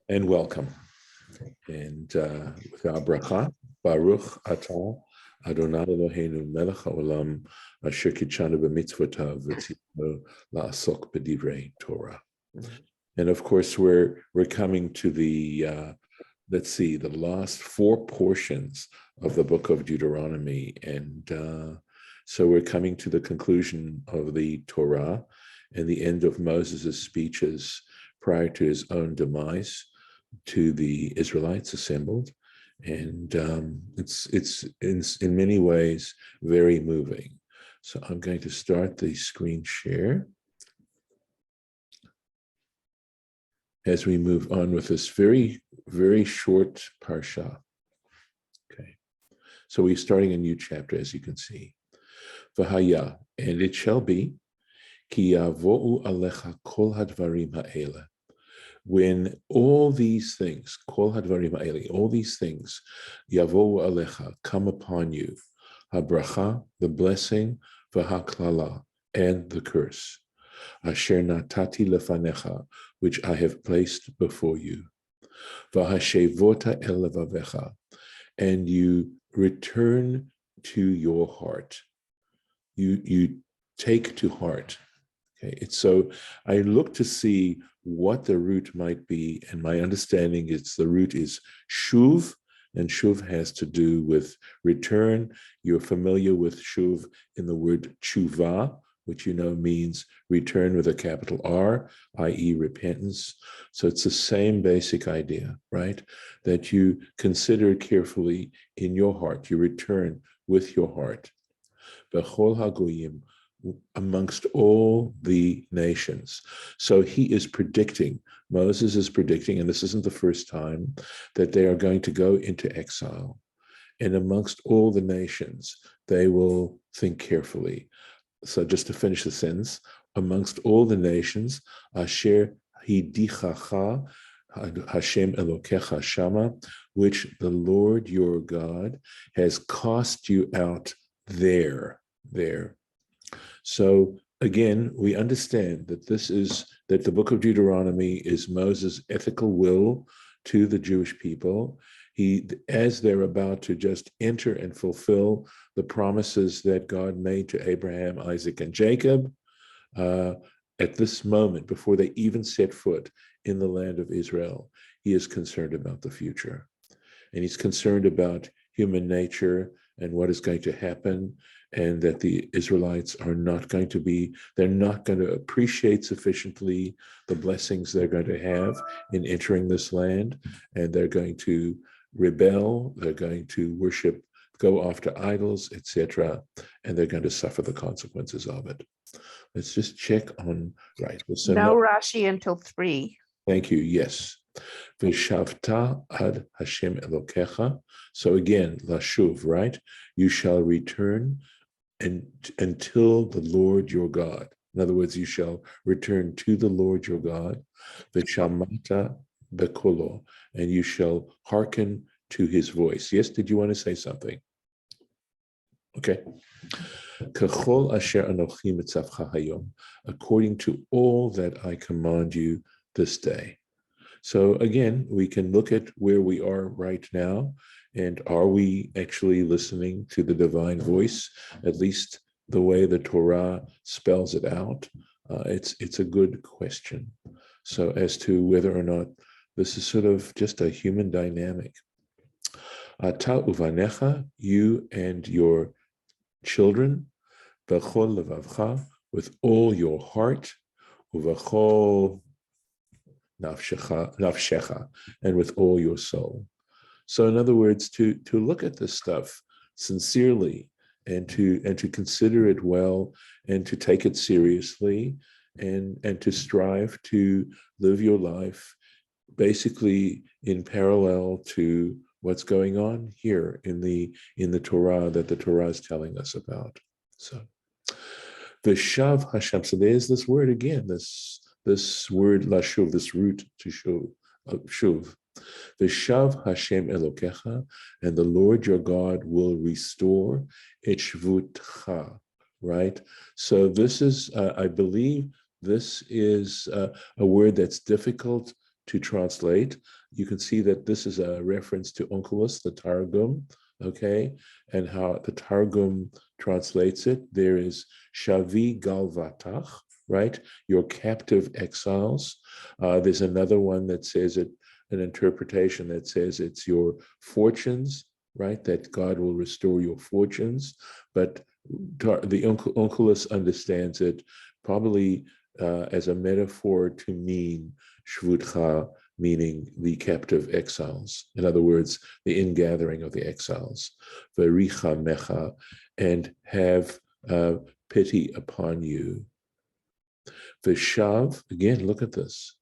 And welcome. And with our bracha, Baruch Atah Adonai Eloheinu melech haolam asher kitshanu b'mitzvotav v'tzivanu la'asok b'divrei Torah. And of course, we're coming to the the last four portions of the book of Deuteronomy, and so we're coming to the conclusion of the Torah and the end of Moses' speeches prior to his own demise to the Israelites assembled, and it's in many ways very moving. So I'm going to start the screen share as we move on with this very, very short Parsha. Okay, so we're starting a new chapter, as you can see. V'haya, and it shall be, ki yavo'u alecha kol hadvarim ha'ele, when all these things, kol hadvarim ha'ele, all these things, yavo'u alecha, come upon you, habracha, the blessing, v'haklala, and the curse, asher natati lefanecha, which I have placed before you, v'hashevota el levavecha, and you return to your heart. You take to heart. Okay, it's so I look to see what the root might be, and my understanding is the root is shuv, and shuv has to do with return. You're familiar with shuv in the word tshuva, which you know means return with a capital R, i.e. repentance. So it's the same basic idea, right? That you consider carefully in your heart, you return with your heart. Bechol hagoyim, amongst all the nations. So he is predicting, Moses is predicting, and this isn't the first time, that they are going to go into exile. And amongst all the nations, they will think carefully. So just to finish the sentence, amongst all the nations, asher hidichacha Hashem Elokecha Shama, which the Lord your God has cast you out there. So again, we understand that that the book of Deuteronomy is Moses' ethical will to the Jewish people. As they're about to just enter and fulfill the promises that God made to Abraham, Isaac, and Jacob, at this moment, before they even set foot in the land of Israel, he is concerned about the future. And he's concerned about human nature and what is going to happen, and that the Israelites they're not going to appreciate sufficiently the blessings they're going to have in entering this land, and they're going to rebel, they're going to go after idols, etc., and they're going to suffer the consequences of it. Let's just check on, right. So no Rashi until 3. Thank you, yes. V'shavta ad Hashem Elokecha. So again, lashuv, right? You shall return until the Lord your God. In other words, you shall return to the Lord your God. V'shamata bekolo, and you shall hearken to his voice. Yes, did you want to say something? Okay. Kachol asher anochi mitzavcha hayom, according to all that I command you this day. So again, we can look at where we are right now, and are we actually listening to the divine voice, at least the way the Torah spells it out? It's a good question. So as to whether or not this is sort of just a human dynamic. Ata uvanecha, you and your children, v'chol levavcha, with all your heart, uv'chol nafshecha, and with all your soul. So in other words, to look at this stuff sincerely, and to consider it well, and to take it seriously, and to strive to live your life basically in parallel to what's going on here in the Torah, that the Torah is telling us about. So the Shav Hashem. So there's this word again, this word lashuv, this root to shuv. V'shav Hashem Elokecha, and the Lord your God will restore et shvutcha, right? So this is, I believe, this is a word that's difficult to translate. You can see that this is a reference to Onkelos, the Targum, okay, and how the Targum translates it. There is Shavi Galvatach, right? Your captive exiles. There's another one that says it, an interpretation that says it's your fortunes, right? That God will restore your fortunes. But the Onkelos understands it probably as a metaphor to mean Shvutcha, meaning the captive exiles. In other words, the ingathering of the exiles. Vericha mecha, and have pity upon you. Vishav, again, look at this.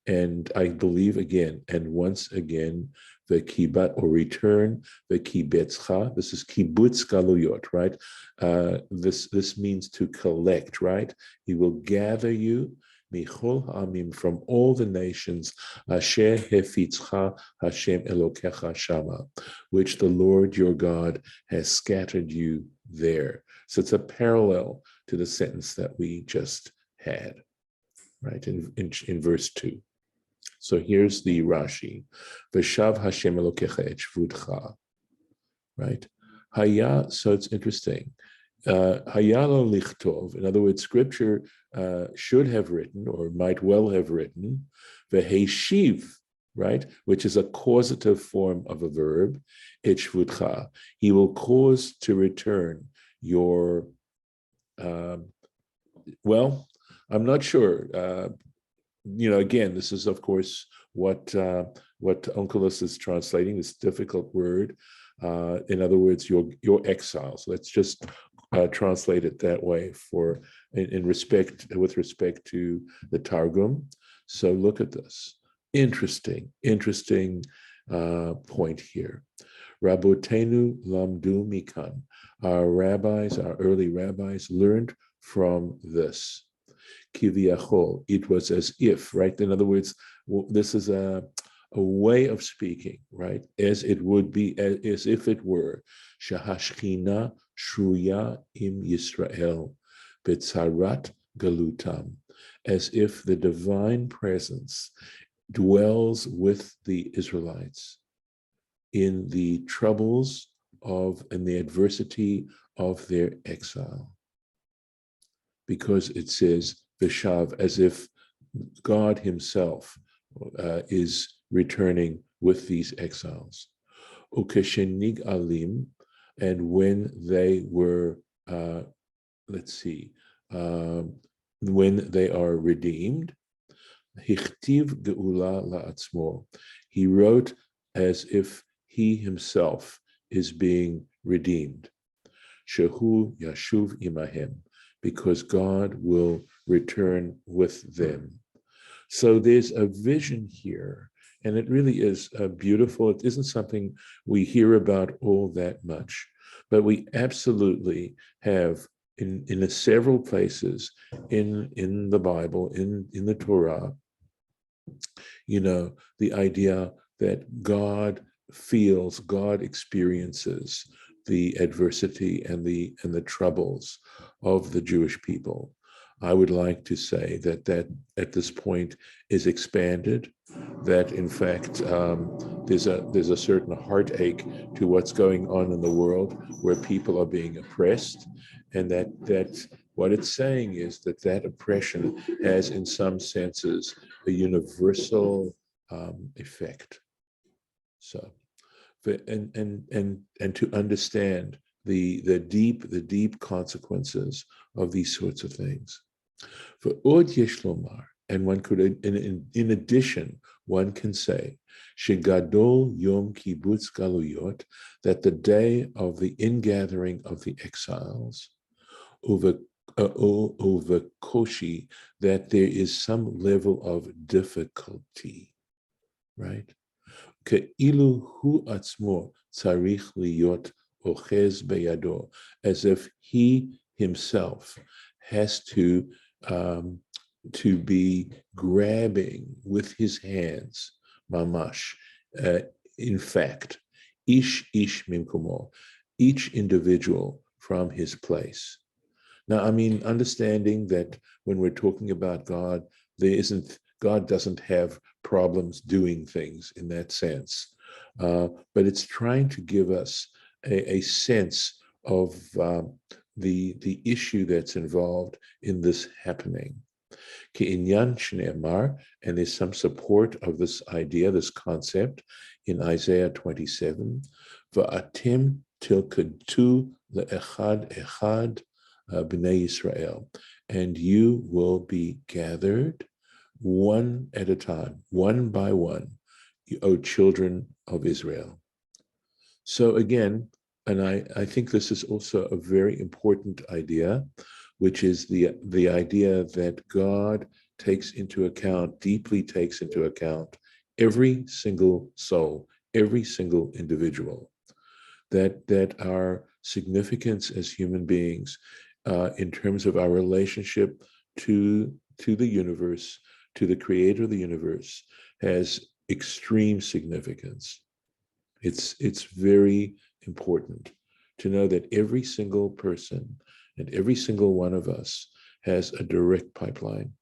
And I believe again, and once again, the kibat, or return, the kibetzcha. This is kibbutz galuyot, right? This means to collect, right? He will gather you, michol ha'amim, from all the nations, asher hefitzcha Hashem elokecha shama, which the Lord your God has scattered you there. So it's a parallel to the sentence that we just had, right, in verse 2. So here's the Rashi. Veshav Hashem Elokecha et shvutcha. Right? Haya, so it's interesting. Haya lo lichtov. In other words, scripture should have written, or might well have written, veheshiv, right? Which is a causative form of a verb, et shvutcha. He will cause to return your, well, I'm not sure. Again, this is, of course, what Onkelos is translating, this difficult word. In other words, your exiles. Let's just translate it that way with respect to the Targum. So look at this. Interesting point here. Rabotenu lamdu mikan. Our early rabbis learned from this. Kiviachol, it was as if, right? In other words, this is a way of speaking, right? As it would be, as if it were, Shahashchina shruya im Yisrael, betzarat galutam, as if the divine presence dwells with the Israelites in the troubles and the adversity of their exile. Because it says, Vishav, as if God himself is returning with these exiles. Ukeshenig alim, and when they were, when they are redeemed, hichtiv geula la'atzmo, he wrote as if he himself is being redeemed. Shehu yashuv imahem, because God will return with them. So there's a vision here, and it really is beautiful. It isn't something we hear about all that much, but we absolutely have in several places in the Bible, in the Torah, the idea that God feels, God experiences the adversity and the troubles of the Jewish people. I would like to say that at this point is expanded, that in fact there's a certain heartache to what's going on in the world where people are being oppressed, and that what it's saying is that oppression has in some senses a universal effect. So, and to understand the deep consequences of these sorts of things. For od yesh lomar, and one could, in addition, one can say, shegadol yom kibbutz galuyot, that the day of the ingathering of the exiles, over koshi, that there is some level of difficulty, right? Ke'ilu hu atzmo tzarich liyot ochez beyado, as if he himself has to be grabbing with his hands, mamash. In fact, ish mimkomo, each individual from his place. Now, I mean, understanding that when we're talking about God, there isn't God doesn't have problems doing things in that sense. But it's trying to give us a sense of the issue that's involved in this happening. Ki'inyan shne'emar, and there's some support of this idea, this concept, in Isaiah 27. Va'atim tilkadu le'echad echad b'nei Yisrael, and you will be gathered one at a time, one by one, O children of Israel. So again, and I think this is also a very important idea, which is the idea that God deeply takes into account every single soul, every single individual, that our significance as human beings in terms of our relationship to the universe, to the creator of the universe, has extreme significance. It's very important to know that every single person and every single one of us has a direct pipeline.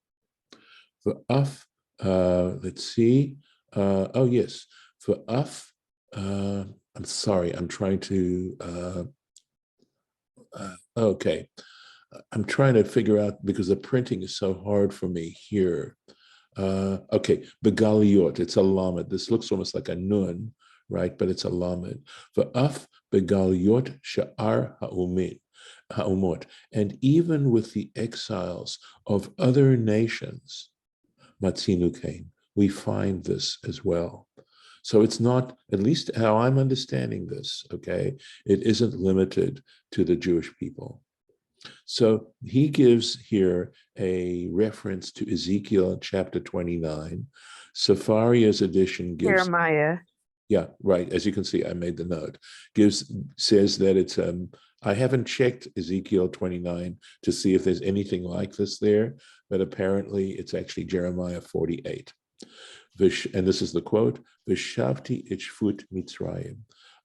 For Af, let's see. Oh yes, for Af. I'm sorry. I'm trying to. Okay, I'm trying to figure out because the printing is so hard for me here. Okay, begaliot. It's a lamed. This looks almost like a nun, right? But it's a lamed. V'af begaliot sha'ar ha'umot. And even with the exiles of other nations, matzinu kain, we find this as well. So it's not, at least how I'm understanding this, okay, it isn't limited to the Jewish people. So he gives here a reference to Ezekiel chapter 29. Safaria's edition gives Jeremiah. Yeah, right. As you can see, I made the note. Says that it's I haven't checked Ezekiel 29 to see if there's anything like this there, but apparently it's actually Jeremiah 48. And this is the quote: Vishavti ichfut Mitzrayim.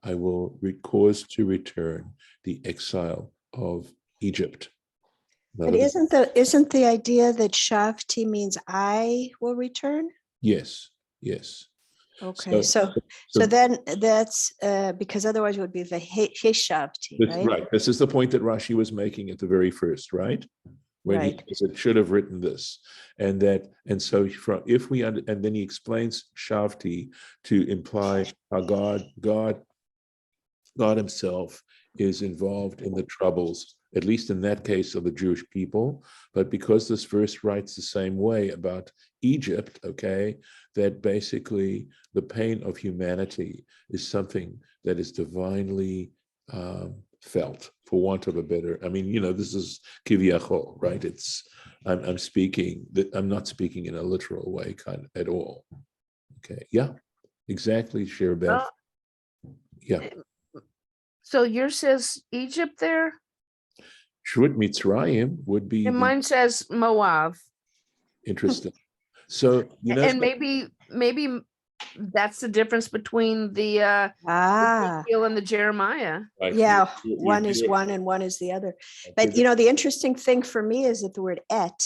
I will cause to return the exile of Egypt. But isn't the idea that Shavti means I will return? Yes. Okay, so then that's because otherwise it would be Veshavti, right? Right. This is the point that Rashi was making at the very first, right? When right. He said, should have written this, and so and then he explains Shavti to imply how God himself is involved in the troubles, at least in that case of the Jewish people. But because this verse writes the same way about Egypt, okay, that basically the pain of humanity is something that is divinely felt, for want of a better, this is kiviyachol, right? I'm speaking that I'm not speaking in a literal way kind of at all. Okay, yeah, exactly, Sherbeth. Yeah. So yours says Egypt there? Shvut Mitzrayim would be. And mine says Moab. Interesting. So and maybe that's the difference between the Ezekiel and the Jeremiah. Right. Yeah, one is one and one is the other. But the interesting thing for me is that the word et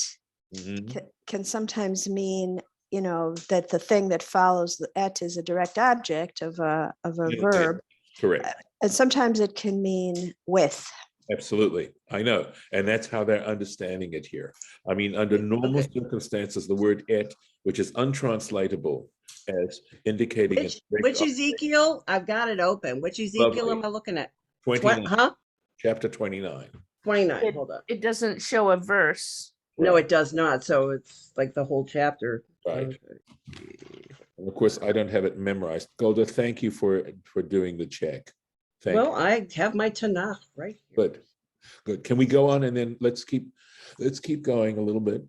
can sometimes mean, that the thing that follows the et is a direct object of a verb. Correct. And sometimes it can mean with. Absolutely. I know. And that's how they're understanding it here. I mean, under normal circumstances, the word et, which is untranslatable as indicating which Ezekiel? I've got it open. Which Ezekiel am I looking at? 29. Chapter 29. 29. Hold on. It doesn't show a verse. No, it does not. So it's like the whole chapter. Right. And of course, I don't have it memorized. Golda, thank you for doing the check. Well, I have my Tanakh right here. Good. Can we go on and then let's keep going a little bit.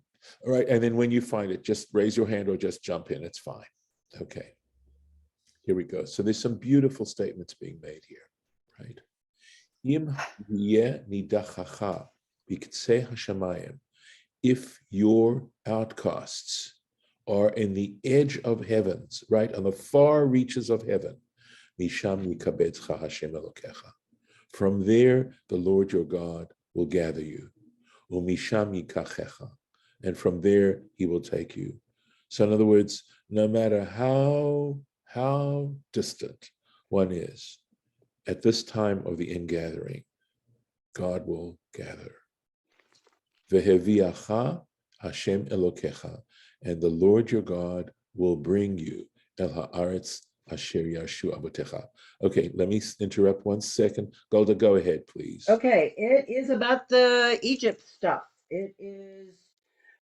All right. And then when you find it, just raise your hand or just jump in. It's fine. Okay. Here we go. So there's some beautiful statements being made here, right? If your outcasts are in the edge of heavens, right, on the far reaches of heaven, from there, the Lord your God will gather you. And from there, he will take you. So in other words, no matter how distant one is, at this time of the ingathering, God will gather. Veheviacha Hashem Elokecha, and the Lord your God will bring you El Haaretz Asher Yashu Avotecha. Okay, let me interrupt 1 second. Golda, go ahead, please. Okay, it is about the Egypt stuff. It is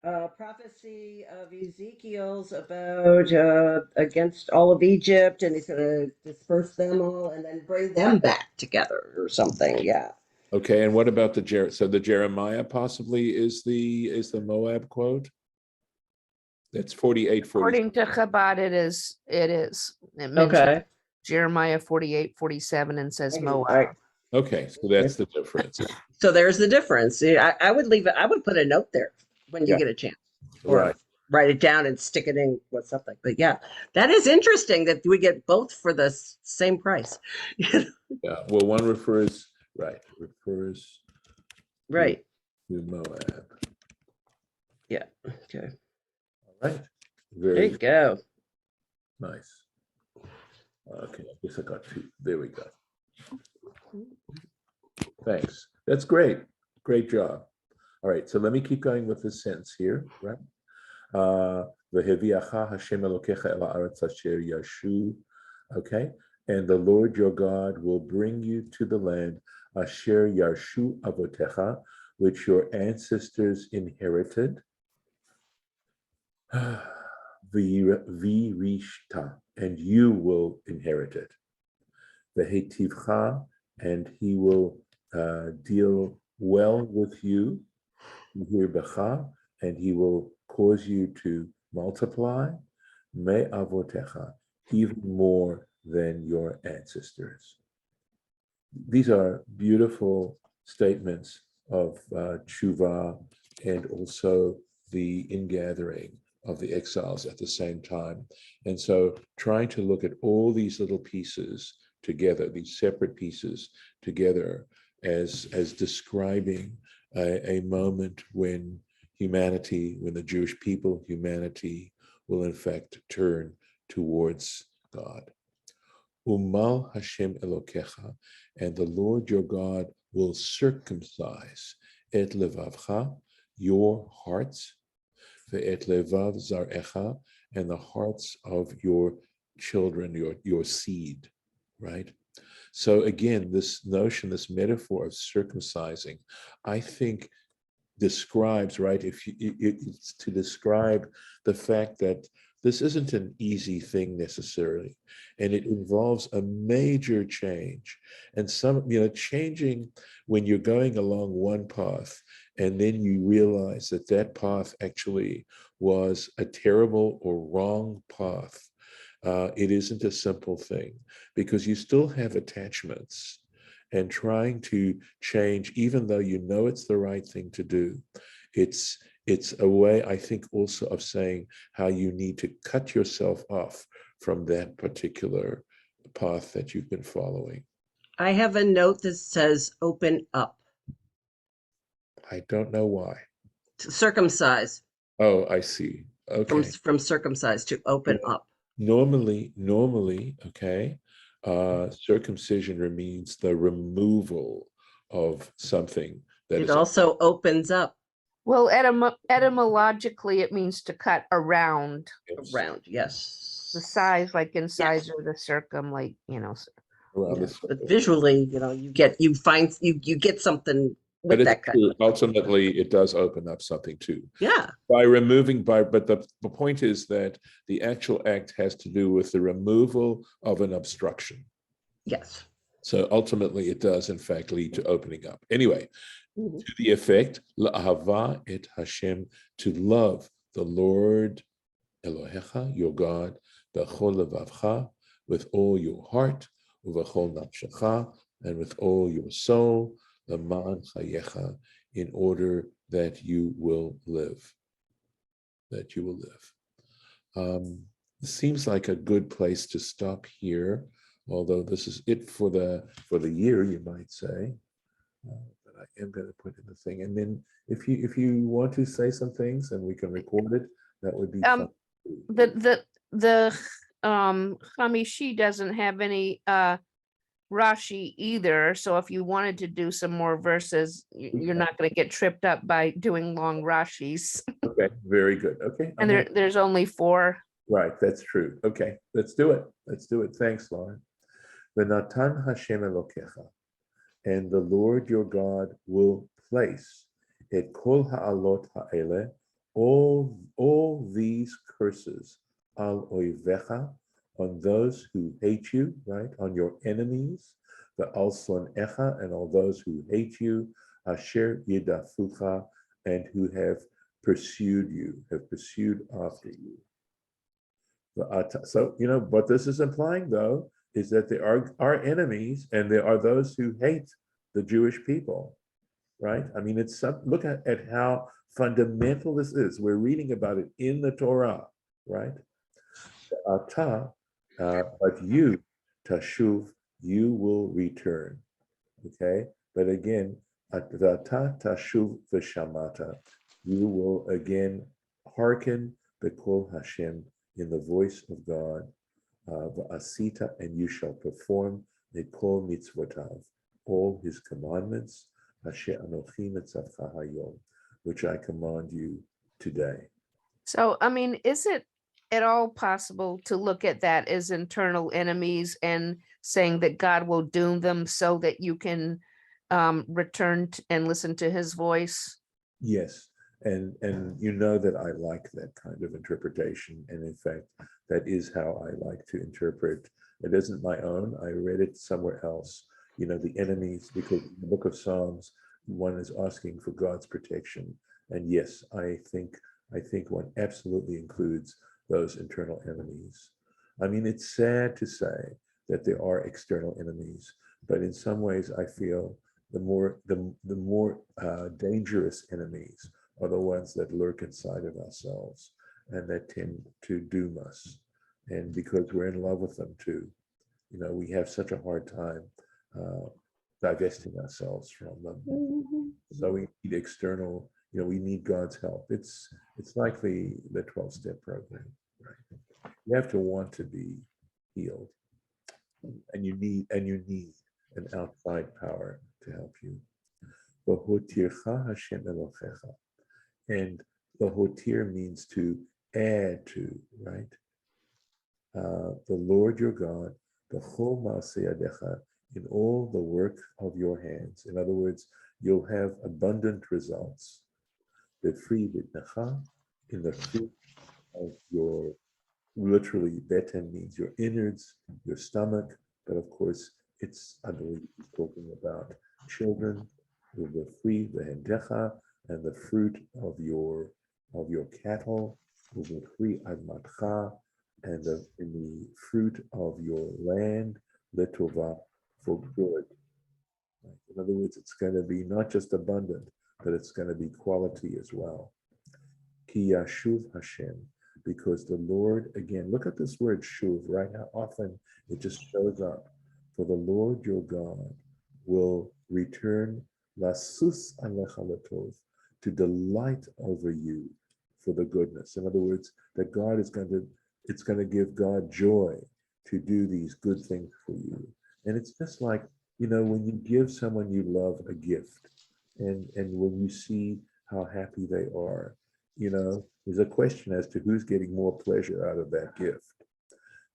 a prophecy of Ezekiel's about against all of Egypt, and he's going to disperse them all and then bring them back together or something. Yeah. Okay, and what about the Jeremiah possibly is the Moab quote? That's 48, 40. According to Chabad, it is. It mentions Okay. Jeremiah 48:47 and says Okay, Moab. right. Okay, so that's the difference. So there's the difference. I would leave it. I would put a note there when you Yeah. get a chance, or Right. write it down and stick it in with something. But yeah, that is interesting that we get both for the same price. Yeah. Well, one refers Right. to Moab. Yeah. Okay. All right. There Very you go. nice. Okay, I guess I got two. There we go. Thanks. That's great. Great job. All right, so let me keep going with this sentence here, right? Veheviacha Hashem Elokecha el haaretz asher yashu. Okay, and the Lord your God will bring you to the land asher yashu avotecha, which your ancestors inherited. Virishta, and you will inherit it. Vehetivcha, and he will deal well with you. Yirbecha, and he will cause you to multiply. Me avotecha, even more than your ancestors. These are beautiful statements of tshuva and also the ingathering of the exiles at the same time. And so trying to look at all these little pieces together, these separate pieces together as describing a moment when humanity, when the Jewish people, humanity will in fact turn towards God. Umal Hashem Elokecha, and the Lord your God will circumcise et levavcha, your hearts, ve'et levav zarecha, and the hearts of your children, your seed, right? So again, this notion, this metaphor of circumcising, I think describes, right, it's to describe the fact that this isn't an easy thing necessarily, and it involves a major change, and changing when you're going along one path, and then you realize that path actually was a terrible or wrong path. It isn't a simple thing, because you still have attachments, and trying to change, even though you know it's the right thing to do, it's a way, I think, also of saying how you need to cut yourself off from that particular path that you've been following. I have a note that says open up. I don't know why. To circumcise. Oh, I see. Okay. From circumcise to open up. Normally, okay, circumcision means the removal of something that it also opens up. Well, etymologically, it means to cut around. Around, yes. The size, like incisor, Yes. the circum, like, around Yes. But visually, you get something with but that true. Ultimately, it does open up something too. Yeah. But the point is that the actual act has to do with the removal of an obstruction. Yes. So ultimately, it does in fact lead to opening up. Anyway, to the effect, la'ahava et Hashem, to love the Lord Elohecha, your God, b'chol levavcha, with all your heart, u'v'chol nafshecha, and with all your soul, l'ma'an chayecha, in order that you will live. It seems like a good place to stop here, although this is it for the year, you might say. But I am going to put in the thing, and then if you want to say some things and we can record it, that would be fun. the Hamishi doesn't have any Rashi either. So if you wanted to do some more verses, you're not going to get tripped up by doing long Rashis. Okay, very good. Okay. And there's only 4. Right, that's true. Okay, let's do it. Let's do it. Thanks, Lauren. V'natan Hashem Elokecha, and the Lord your God will place et kol ha'alot ha'ele, all these curses al oivecha, on those who hate you, right, on your enemies, the al sonecha, and all those who hate you, asher yidafucha, and who have pursued you, have pursued after you. So, what this is implying, though, is that there are enemies and there are those who hate the Jewish people, right? I mean, look at how fundamental this is. We're reading about it in the Torah, right? But you, tashuv, you will return, okay? But again, tashuv v'shamata, you will again hearken b'kol Hashem, in the voice of God, v'asita, and you shall perform kol mitzvotav, all his commandments, asher anochi mitzavcha hayom, which I command you today. So, I mean, is it at all possible to look at that as internal enemies and saying that God will doom them so that you can return and listen to his voice? Yes. And you know that I like that kind of interpretation. And in fact, that is how I like to interpret. It isn't my own. I read it somewhere else. The enemies, because in the book of Psalms, one is asking for God's protection. And yes, I think one absolutely includes those internal enemies. I mean, it's sad to say that there are external enemies, but in some ways I feel the more dangerous enemies are the ones that lurk inside of ourselves and that tend to doom us. And because we're in love with them too, we have such a hard time divesting ourselves from them. So we need external, we need God's help. It's like the 12-step program, right? You have to want to be healed, and you need an outside power to help you. And the hotir means to add to, right? The Lord your God, the chol ma'aseyadecha, in all the work of your hands. In other words, you'll have abundant results. The free bitnecha, in the fruit of your, literally, beten means your innards, your stomach, but of course, I believe he's talking about children, with the free, the hendecha, and the fruit of your cattle, with the free admatcha, and in the fruit of your land, letova, for good. In other words, it's going to be not just abundant, but it's going to be quality as well. Ki yashuv Hashem, because the Lord, again, look at this word shuv, right? How often it just shows up. For the Lord your God will return lasus alecha latov, to delight over you for the goodness. In other words, that God it's going to give God joy to do these good things for you. And it's just like, when you give someone you love a gift, and when you see how happy they are, there's a question as to who's getting more pleasure out of that gift.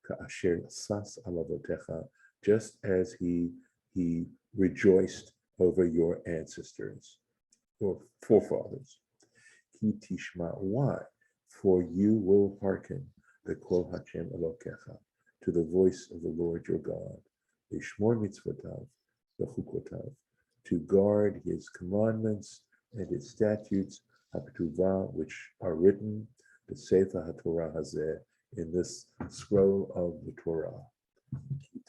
Ka'asher sas alavotecha, just as he rejoiced over your ancestors or forefathers. Ki tishma, why? For you will hearken the kol Hashem Elokecha, to the voice of the Lord your God, Ishmor mitzvotav v'chukotav, to guard his commandments and his statutes, haptuvah, which are written, the Sefer HaTorah hazeh, in this scroll of the Torah.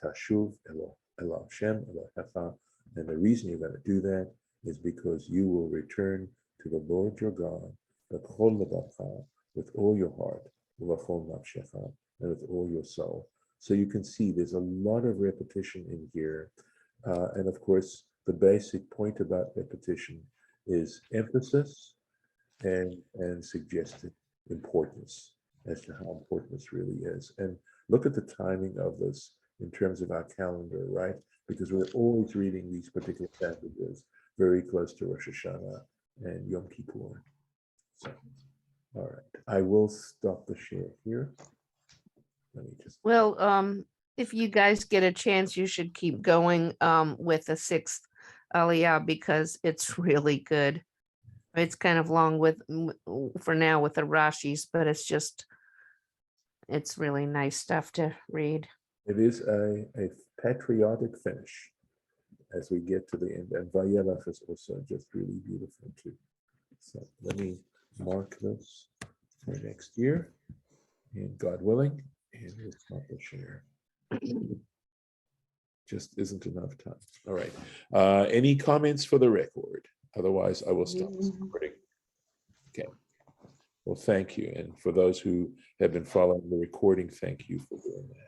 Tashuv el Hashem Elohecha, and the reason you're going to do that is because you will return to the Lord your God, b'chol levacha, with all your heart, v'chol nafshecha, and with all your soul. So you can see there's a lot of repetition in here. And of course, the basic point about repetition is emphasis and suggested importance. as to how important this really is. And look at the timing of this in terms of our calendar, right? Because we're always reading these particular passages very close to Rosh Hashanah and Yom Kippur. So, all right, I will stop the share here. Let me just. Well, if you guys get a chance, you should keep going with the sixth Aliyah because it's really good. It's kind of long for now with the Rashis, but it's really nice stuff to read. It is a patriotic finish as we get to the end. And Vayelach is also just really beautiful too. So let me mark this for next year, and God willing, and we'll stop the share. Just isn't enough time. All right. Any comments for the record? Otherwise, I will stop this recording. Okay. Well, thank you. And for those who have been following the recording, thank you for doing that.